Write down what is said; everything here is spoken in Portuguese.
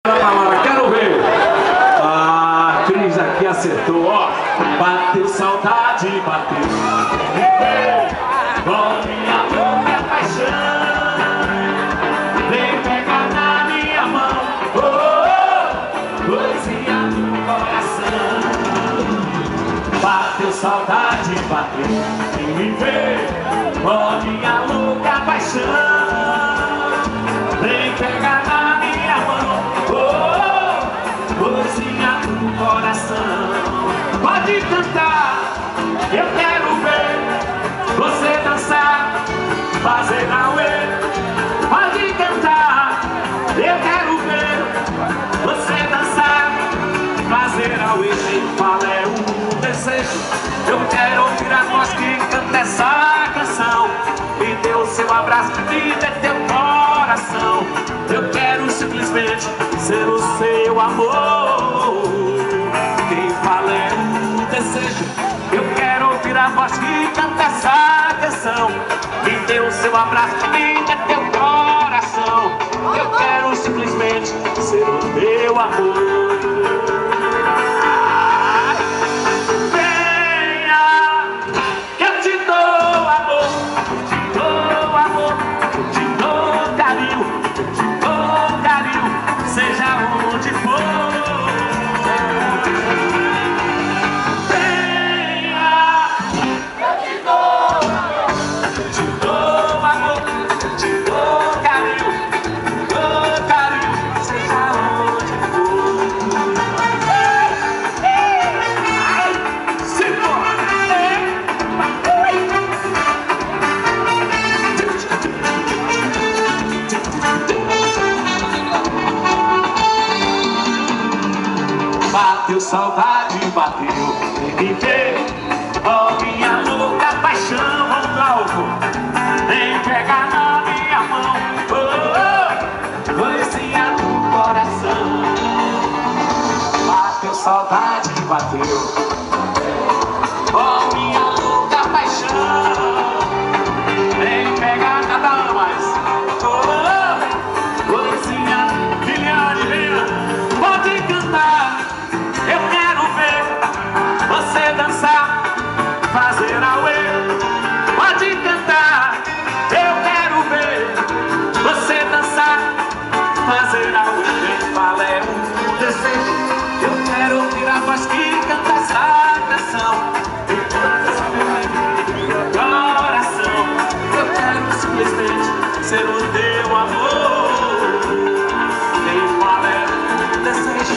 Quero ver. A Cris aqui acertou, ó. Bateu saudade, bateu. Com minha louca paixão, vem pegar na minha mão, coisinha do coração. Bateu saudade, bateu. E me vê com minha louca paixão, vem pegar na minha mão, coisinha do coração. Pode cantar, eu quero ver você dançar, fazer auê. Pode cantar, eu quero ver você dançar, fazer auê. Quem fala é um desejo, eu quero ouvir a voz que canta essa canção. Me dê o seu abraço, me dê teu coração. Eu quero simplesmente ser o seu amor. Quem fala é um desejo, eu quero ouvir a voz que canta essa canção. Me dê o seu abraço, me dê teu coração. Eu quero simplesmente ser o teu amor. Bateu saudade, bateu e me vê, ó minha louca paixão. Vamos lá, ovo, vem pegar na minha mão, coisinha do coração. Bateu saudade, bateu, ó minha louca paixão, vem pegar nada mais, coisinha. Liliane, venha, pode cantar. Eu quero ver você dançar, fazer auê. Pode cantar. Eu quero ver você dançar, fazer auê. Quem fala é um desejo, eu quero ouvir a voz que canta essa canção. Coração, eu quero simplesmente ser o teu amor. Quem fala é um desejo,